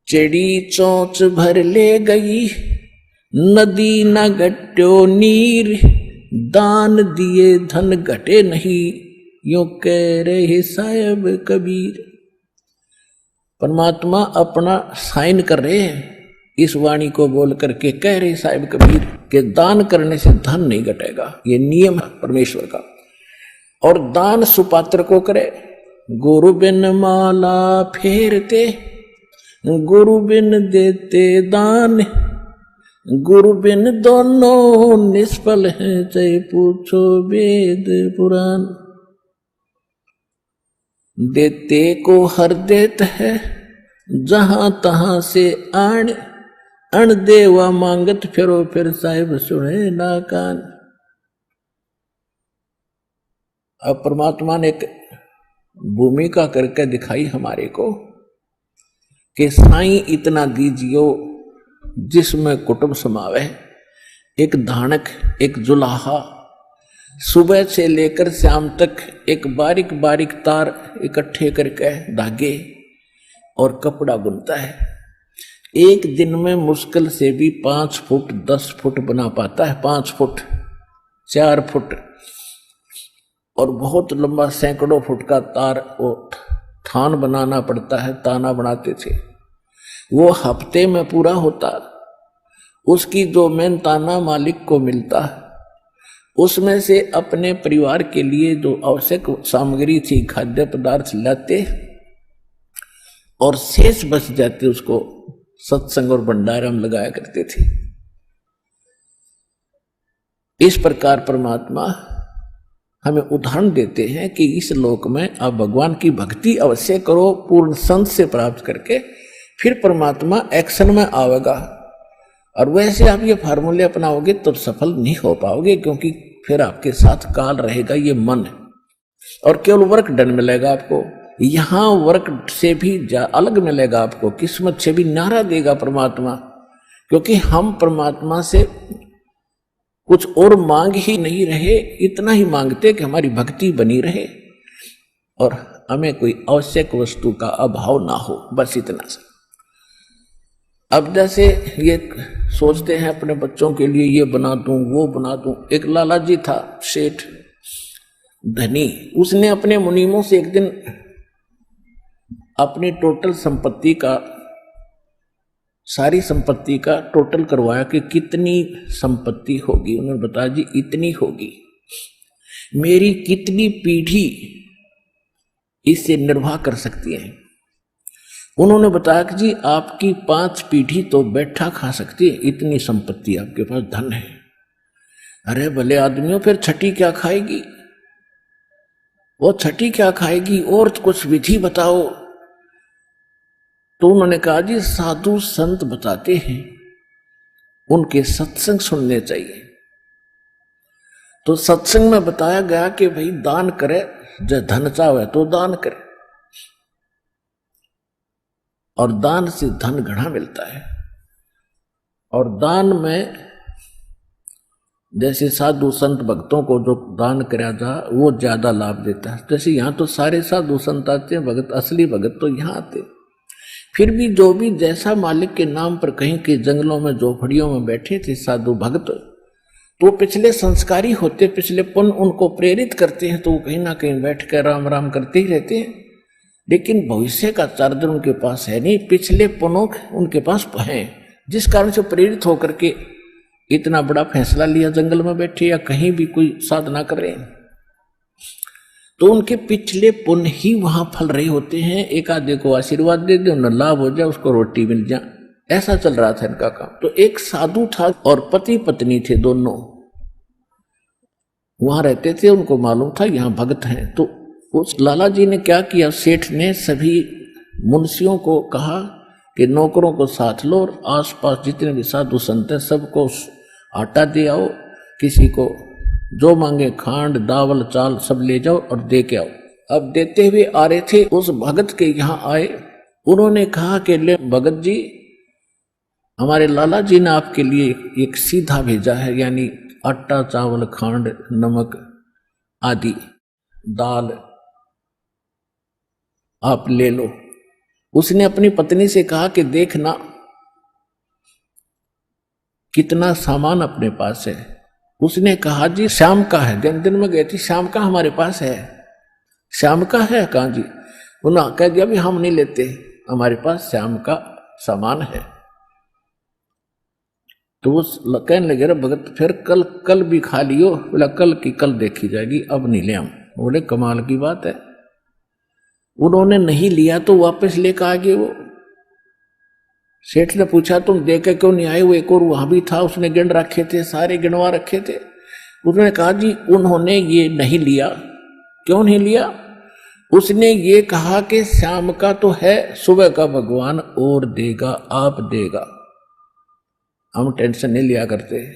चिड़ी चोंच भर ले गई, नदी न घट्यो नीर, दान दिए धन घटे नहीं, यूं कह रहे साहब कबीर। परमात्मा अपना साइन कर रहे हैं इस वाणी को बोल करके, कह रहे साहब कबीर कि दान करने से धन नहीं घटेगा, ये नियम है परमेश्वर का। और दान सुपात्र को करे। गुरु बिन माला फेरते, गुरु बिन देते दान, गुरु बिन दोनों निष्फल हैं, चाहे पूछो वेद पुराण। देते को हर देत है, जहां तहां से आण, अण देवा मांगत फिरो, फिर साहिब सुने ना कान। अब परमात्मा ने एक भूमिका करके दिखाई हमारे को कि साईं इतना दीजियो जिसमें कुटुंब समावे। एक धानक, एक जुलाहा, सुबह से लेकर शाम तक एक बारीक बारीक तार इकट्ठे करके धागे और कपड़ा बुनता है। एक दिन में मुश्किल से भी 5 फुट 10 फुट बना पाता है, 5 फुट 4 फुट, और बहुत लंबा सैकड़ों फुट का तार वो थान बनाना पड़ता है। ताना बनाते थे, वो हफ्ते में पूरा होता। उसकी जो मेन ताना मालिक को मिलता, उसमें से अपने परिवार के लिए जो आवश्यक सामग्री थी, खाद्य पदार्थ लाते और शेष बच जाते, उसको सत्संग और भंडारा में लगाया करते थे। इस प्रकार परमात्मा हमें उदाहरण देते हैं कि इस लोक में आप भगवान की भक्ति अवश्य करो, पूर्ण संत से प्राप्त करके, फिर परमात्मा एक्शन में आवेगा। और वैसे आप ये फार्मूले अपनाओगे तो सफल नहीं हो पाओगे, क्योंकि फिर आपके साथ काल रहेगा, ये मन है, और केवल वर्क डन मिलेगा आपको। यहां वर्क से भी अलग मिलेगा आपको, किस्मत से भी नारा देगा परमात्मा, क्योंकि हम परमात्मा से कुछ और मांग ही नहीं रहे, इतना ही मांगते कि हमारी भक्ति बनी रहे और हमें कोई आवश्यक वस्तु का अभाव ना हो, बस इतना सा। अब जैसे ये सोचते हैं अपने बच्चों के लिए ये बना दूं वो बना दूं। एक लाला जी था, सेठ धनी, उसने अपने मुनीमों से एक दिन अपनी टोटल संपत्ति का, सारी संपत्ति का टोटल करवाया कि कितनी संपत्ति होगी। उन्होंने बताया जी इतनी होगी, मेरी कितनी पीढ़ी इससे निर्वाह कर सकती है। उन्होंने बताया कि जी आपकी 5 पीढ़ी तो बैठा खा सकती है, इतनी संपत्ति आपके पास, धन है। अरे भले आदमियों, फिर छठी क्या खाएगी? वो छठी क्या खाएगी? और कुछ विधि बताओ। तो उन्होंने कहा जी साधु संत बताते हैं, उनके सत्संग सुनने चाहिए। तो सत्संग में बताया गया कि भाई दान करे, जो धन चाहे तो दान करे, और दान से धन घना मिलता है। और दान में जैसे साधु संत भक्तों को जो दान कराया जा, वो ज्यादा लाभ देता है। जैसे यहाँ तो सारे साधु संत आते हैं, भगत, असली भगत तो यहाँ आते। फिर भी जो भी जैसा मालिक के नाम पर कहीं के जंगलों में झोपड़ियों में बैठे थे साधु भक्त, तो पिछले संस्कारी होते, पिछले पुण्य उनको प्रेरित करते हैं, तो वो कहीं ना कहीं बैठ कर राम राम करते ही रहते हैं। लेकिन भविष्य का चार्जर उनके पास है नहीं, पिछले पुण्यों उनके पास हैं, जिस कारण से प्रेरित होकर के इतना बड़ा फैसला लिया, जंगल में बैठे या कहीं भी कोई साधना कर रहे हैं। तो उनके पिछले पुण्य ही वहां फल रहे होते हैं। एक आधे को आशीर्वाद दे दे, उन्हें लाभ हो जाए, उसको रोटी मिल जाए, ऐसा चल रहा था इनका काम। तो एक साधु था और पति पत्नी थे, दोनों वहां रहते थे। उनको मालूम था यहाँ भगत हैं। तो उस लाला जी ने क्या किया, सेठ ने सभी मुंशियों को कहा कि नौकरों को साथ लो और आसपास जितने भी साधु संत हैं सबको आटा दे आओ, किसी को जो मांगे खांड दावल चाल सब ले जाओ और दे के आओ। अब देते हुए आ रहे थे, उस भगत के यहाँ आए। उन्होंने कहा कि ले भगत जी, हमारे लाला जी ने आपके लिए एक सीधा भेजा है, यानी आटा चावल खांड नमक आदि दाल आप ले लो। उसने अपनी पत्नी से कहा कि देखना कितना सामान अपने पास है। उसने कहा जी शाम का है। दिन में गई थी, शाम का हमारे पास है। शाम का है कहा जी। उन्होंने कह दिया भी हम नहीं लेते, हमारे पास शाम का सामान है। तो वो कहने लगे रे भगत फिर कल भी खा लियो। बोला कल की कल देखी जाएगी, अब नहीं ले हम। बोले कमाल की बात है। उन्होंने नहीं लिया तो वापस लेकर आ गए। वो सेठ ने पूछा तुम दे के क्यों नहीं आए? वो एक और वहां भी था, उसने गिन रखे थे, सारे गिनवा रखे थे। उन्होंने कहा जी उन्होंने ये नहीं लिया। क्यों नहीं लिया? उसने ये कहा कि शाम का तो है, सुबह का भगवान और देगा, आप देगा, हम टेंशन नहीं लिया करते।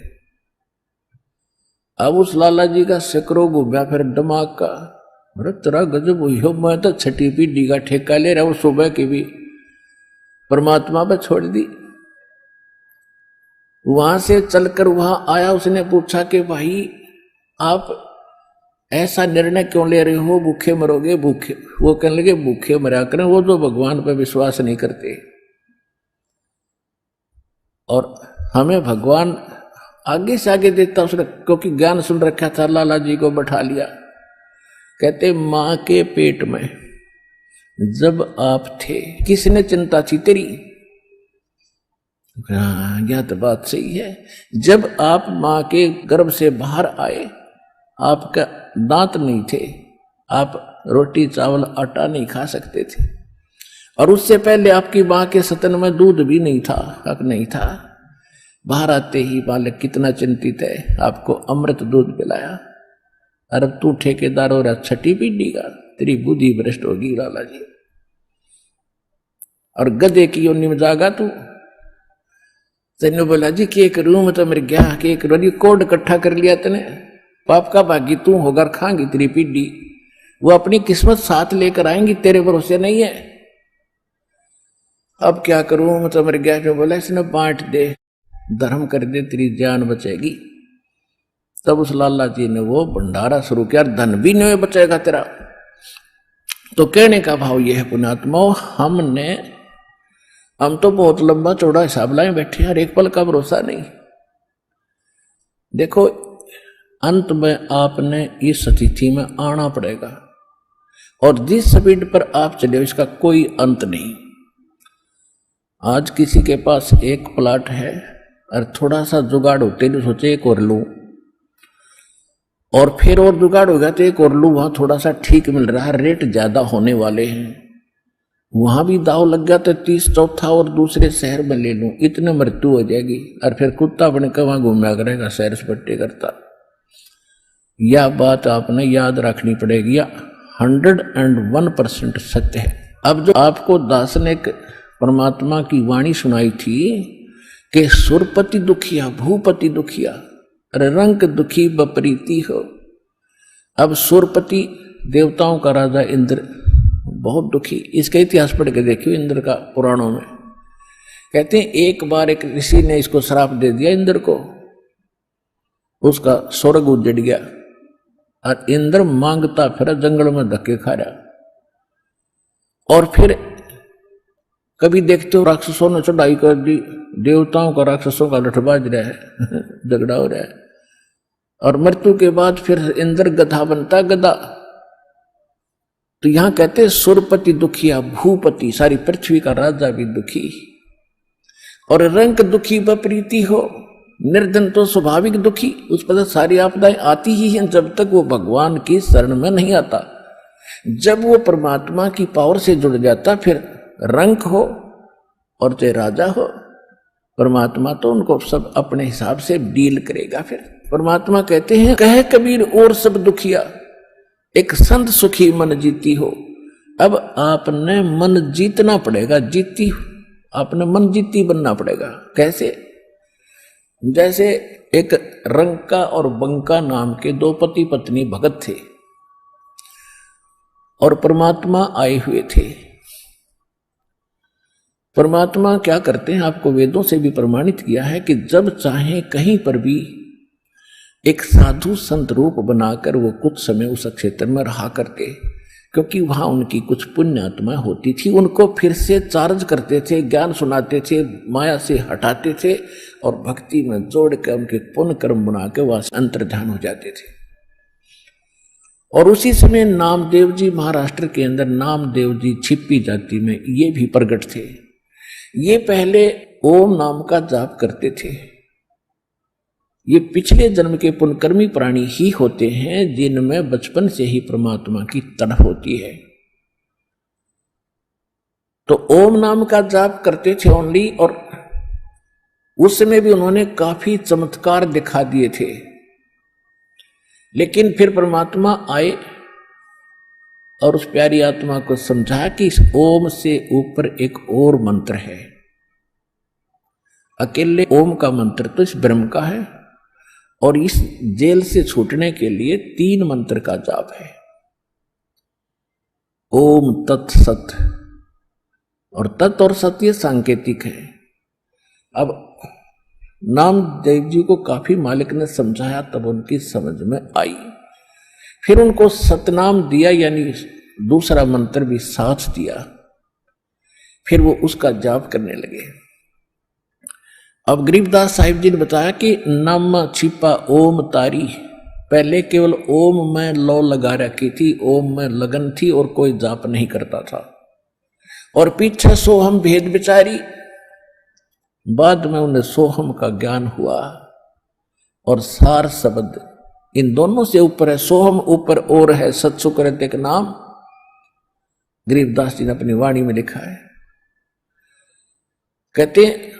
अब उस लाला जी का सिकरो घूमया फिर दिमाग का। अरे तेरा गजब हुई हो, मैं तो छठी पीढ़ी का ठेका ले रहा हूं, सुबह की भी परमात्मा पर छोड़ दी। वहां से चलकर वहां आया, उसने पूछा कि भाई आप ऐसा निर्णय क्यों ले रहे हो, भूखे मरोगे? भूखे, वो कहने लगे भूखे मरा करें वो जो भगवान पर विश्वास नहीं करते। और हमें भगवान आगे से आगे देता उसने, क्योंकि ज्ञान सुन रखा था। लाला जी को बैठा लिया, कहते मां के पेट में जब आप थे किसने चिंता थी तेरी? हाँ यह तो बात सही है। जब आप मां के गर्भ से बाहर आए आपका दांत नहीं थे, आप रोटी चावल आटा नहीं खा सकते थे। और उससे पहले आपकी मां के स्तन में दूध भी नहीं था, हक नहीं था। बाहर आते ही बालक कितना चिंतित है, आपको अमृत दूध पिलाया। अरे तू ठेकेदार हो रहा छठी पीढ़ी का, तेरी बुद्धि भ्रष्ट होगी लाला जी। और गधे की योनि में जागा तू। तेने बोला जी के करूं मैं तो मेरे गया के करूं, कोड इकट्ठा कर लिया तने, पाप का भागी तू होकर खाएंगी तेरी पीढ़ी। वो अपनी किस्मत साथ लेकर आएंगी, तेरे भरोसे नहीं है। अब क्या करूं मैं तो मेरे गया। जो बोला इसने बांट दे, धर्म कर दे, तेरी जान बचेगी। तब उस लाला जी ने वो भंडारा शुरू किया, धन भी नहीं बचेगा तेरा। तो कहने का भाव यह है पुण्यात्मा, हम तो बहुत लंबा चौड़ा हिसाब लाए बैठे हैं, एक पल का भरोसा नहीं। देखो अंत में आपने इस स्थिति में आना पड़ेगा, और जिस स्पीड पर आप चले इसका कोई अंत नहीं। आज किसी के पास एक प्लाट है और थोड़ा सा जुगाड़ होते तो सोचे एक और लूं, और फिर और जुगाड़ हो गया तो एक और लूं, वहां थोड़ा सा ठीक मिल रहा है, रेट ज्यादा होने वाले हैं, वहां भी दाव लग गया तो 30 चौथा और दूसरे शहर में ले लूं, इतने मृत्यु हो जाएगी। और फिर कुत्ता बने के वहां घूमया करेगा, सैर सपट्टे करता। यह बात आपने याद रखनी पड़ेगी, 101% सत्य है। अब जो आपको दास ने परमात्मा की वाणी सुनाई थी कि सुरपति दुखिया भूपति दुखिया, अरे रंग दुखी बपरीति हो। अब सुरपति देवताओं का राजा इंद्र बहुत दुखी, इसका इतिहास पढ़ के देखियो इंद्र का पुराणों में। कहते हैं एक बार एक ऋषि ने इसको श्राप दे दिया इंद्र को, उसका स्वर्ग उजड़ गया और इंद्र मांगता फिर जंगल में धक्के खा रहा। और फिर कभी देखते हो राक्षसों ने चढ़ाई कर दी, देवताओं का राक्षसों का लठबाज रहा है झगड़ा हो रहा है। और मृत्यु के बाद फिर इंद्र गधा बनता, गधा। तो यहां कहते सुरपति दुखिया भूपति, सारी पृथ्वी का राजा भी दुखी। और रंग दुखी बप्रीति हो, निर्धन तो स्वाभाविक दुखी, उस पर सारी आपदाएं आती ही हैं जब तक वो भगवान की शरण में नहीं आता। जब वो परमात्मा की पावर से जुड़ जाता फिर रंग हो और चाहे राजा हो, परमात्मा तो उनको सब अपने हिसाब से डील करेगा। फिर परमात्मा कहते हैं कहे कबीर और सब दुखिया, एक संत सुखी मन जीती हो। अब आपने मन जीतना पड़ेगा, जीती आपने मन जीती बनना पड़ेगा। कैसे? जैसे एक रंका और बंका नाम के दो पति पत्नी भगत थे और परमात्मा आए हुए थे। परमात्मा क्या करते हैं, आपको वेदों से भी प्रमाणित किया है कि जब चाहे कहीं पर भी एक साधु संत रूप बनाकर वो कुछ समय उस क्षेत्र में रहा करके क्योंकि वहां उनकी कुछ पुण्य आत्मा होती थी, उनको फिर से चार्ज करते थे, ज्ञान सुनाते थे, माया से हटाते थे और भक्ति में जोड़ के उनके पुण्य कर्म बना के वह अंतर्ध्यान हो जाते थे। और उसी समय नामदेव जी महाराष्ट्र के अंदर नामदेव जी छिप्पी जाति में ये भी प्रकट थे। ये पहले ओम नाम का जाप करते थे। ये पिछले जन्म के पुण्यकर्मी प्राणी ही होते हैं जिनमें बचपन से ही परमात्मा की तड़प होती है। तो ओम नाम का जाप करते थे ओनली, और उस समय भी उन्होंने काफी चमत्कार दिखा दिए थे। लेकिन फिर परमात्मा आए और उस प्यारी आत्मा को समझा कि इस ओम से ऊपर एक और मंत्र है। अकेले ओम का मंत्र तो इस ब्रह्म का है, और इस जेल से छूटने के लिए 3 मंत्र का जाप है। ओम तत्सत, और तत् और सत ये सांकेतिक है। अब नामदेव जी को काफी मालिक ने समझाया, तब उनकी समझ में आई। फिर उनको सतनाम दिया, यानी दूसरा मंत्र भी साथ दिया। फिर वो उसका जाप करने लगे। अब गरीबदास साहिब जी ने बताया कि नम छिपा ओम तारी, पहले केवल ओम में लौ लगा रखी थी, ओम में लगन थी और कोई जाप नहीं करता था। और पीछे सोहम भेद विचारी, बाद में उन्हें सोहम का ज्ञान हुआ। और सार शब्द इन दोनों से ऊपर है, सोहम ऊपर और है, सत्सुकृत एक नाम गरीबदास जी ने अपनी वाणी में लिखा है। कहते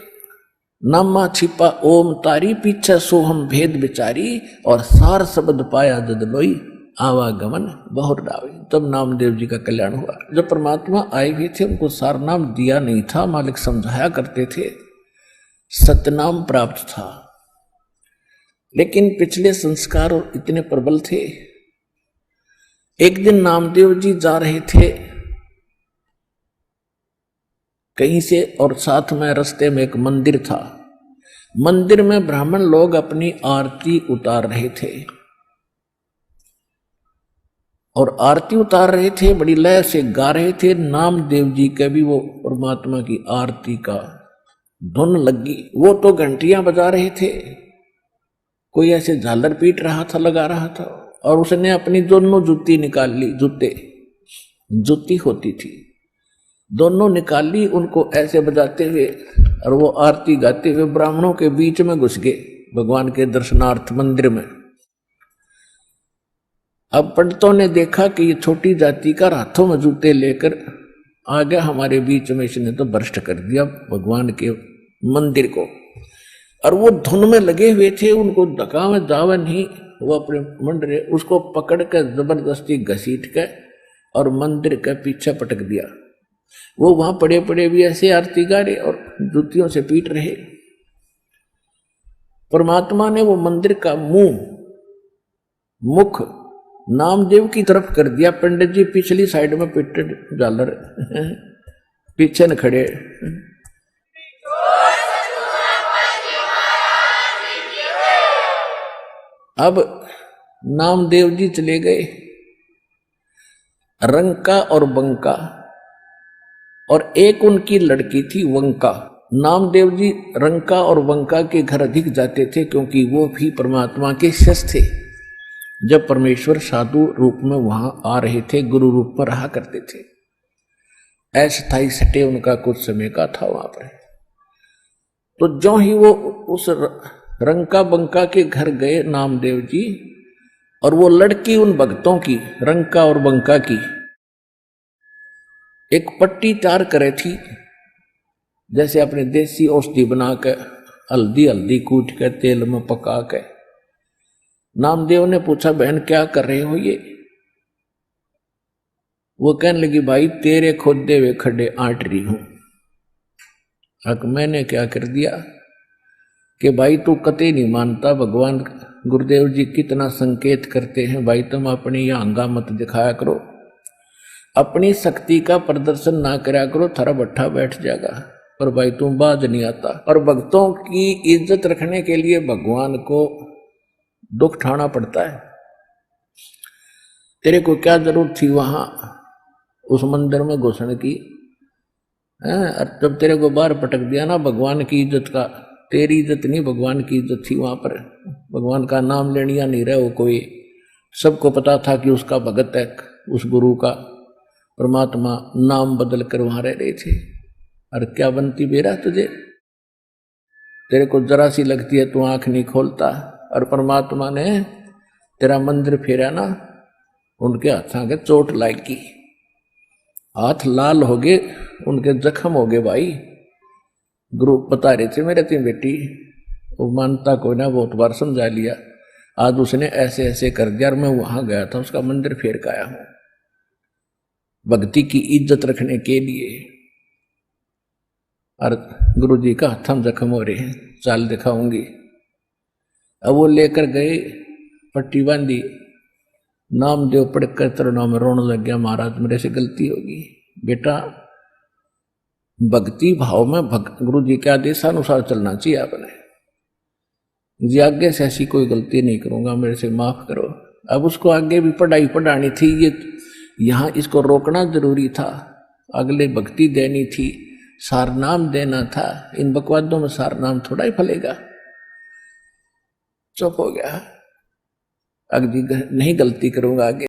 नामा छिपा ओम तारी, पीछे सोहम भेद विचारी, और सार शब्द पाया जद लोई, आवागमन बहुर डावी। तब नामदेव जी का कल्याण हुआ। जब परमात्मा आए भी थे उनको सार नाम दिया नहीं था, मालिक समझाया करते थे, सतनाम प्राप्त था। लेकिन पिछले संस्कार इतने प्रबल थे। एक दिन नामदेव जी जा रहे थे कहीं से, और साथ में रास्ते में एक मंदिर था। मंदिर में ब्राह्मण लोग अपनी आरती उतार रहे थे, और आरती उतार रहे थे, बड़ी लय से गा रहे थे। नामदेव जी के भी वो परमात्मा की आरती का धुन लगी। वो तो घंटियां बजा रहे थे, कोई ऐसे झालर पीट रहा था, लगा रहा था, और उसने अपनी दोनों जूती निकाल ली। जूती होती थी, दोनों निकाल ली, उनको ऐसे बजाते हुए, और वो आरती गाते हुए ब्राह्मणों के बीच में घुस गए भगवान के दर्शनार्थ मंदिर में। अब पंडितों ने देखा कि ये छोटी जाति का हाथों में जूते लेकर आ गया हमारे बीच में, इसने तो भ्रष्ट कर दिया भगवान के मंदिर को। और वो धुन में लगे हुए थे, उनको धक्का में जावा नहीं, वो अपने मंडरे उसको पकड़ कर जबरदस्ती घसीट के और मंदिर के पीछे पटक दिया। वो वहां पड़े पड़े भी ऐसे आरती गा रहे और जूतियों से पीट रहे। परमात्मा ने वो मंदिर का मुख नामदेव की तरफ कर दिया। पंडित जी पिछली साइड में पिटे झालर पीछे न खड़े। अब नामदेव जी चले गए रंका और बंका, और एक उनकी लड़की थी वंका। नामदेव जी रंका और वंका के घर अधिक जाते थे, क्योंकि वो भी परमात्मा के शिष्य थे। जब परमेश्वर साधु रूप में वहां आ रहे थे, गुरु रूप में रहा करते थे। अस्थायी सटे उनका कुछ समय का था वहां पर। तो जो ही वो उस रंका बंका के घर गए नामदेव जी, और वो लड़की उन भक्तों की, रंका और बंका की, एक पट्टी तैयार करे थी, जैसे अपने देसी औषधि बना के हल्दी कूट के तेल में पका के। नामदेव ने पूछा, बहन क्या कर रहे हो ये? वो कहने लगी, भाई तेरे खोदे हुए खड्डे आट रही हूं। हक मैंने क्या कर दिया कि भाई तू कतई नहीं मानता, भगवान गुरुदेव जी कितना संकेत करते हैं, भाई तुम अपनी यह अंगा मत दिखाया करो, अपनी शक्ति का प्रदर्शन ना करा करो, थारा भट्ठा बैठ जाएगा। पर भाई तुम बाज नहीं आता। और भक्तों की इज्जत रखने के लिए भगवान को दुख उठाना पड़ता है। तेरे को क्या जरूरत थी वहां उस मंदिर में घुसने की। और जब तेरे को बाहर पटक दिया ना भगवान की इज्जत का, तेरी इज्जत नहीं भगवान की इज्जत थी वहां पर। भगवान का नाम लेनिया नहीं रहे वो कोई, सबको पता था कि उसका भगत है, उस गुरु का। परमात्मा नाम बदल कर वहां रह रहे थे। और क्या बनती बेरा तुझे, तेरे को जरा सी लगती है तू आंख नहीं खोलता। और परमात्मा ने तेरा मंदिर फेरा ना, उनके हाथों के चोट लागी, हाथ लाल हो गए, उनके जख्म हो गए भाई। गुरु बता रहे थे मेरे तीन बेटी, वो मानता कोई ना, बहुत बार समझा लिया। आज उसने ऐसे ऐसे कर दिया और मैं वहां गया था, उसका मंदिर फेर के आया हूं भक्ति की इज्जत रखने के लिए। और गुरु जी का हथम जख्म हो रहे हैं, चाल दिखाऊंगी। अब वो लेकर गए, पट्टी बांधी, नाम देव पढ़कर तरुणा में रोने लग गया, महाराज मेरे से गलती होगी। बेटा भक्ति भाव में गुरु जी के आदेशानुसार चलना चाहिए आपने जी, आगे से ऐसी कोई गलती नहीं करूंगा, मेरे से माफ करो। अब उसको आगे भी पढ़ाई पढ़ानी थी, ये यहां इसको रोकना जरूरी था, अगले भक्ति देनी थी, सार नाम देना था। इन बकवादों में सार नाम थोड़ा ही फलेगा। चुप हो गया, अगली नहीं गलती करूंगा आगे।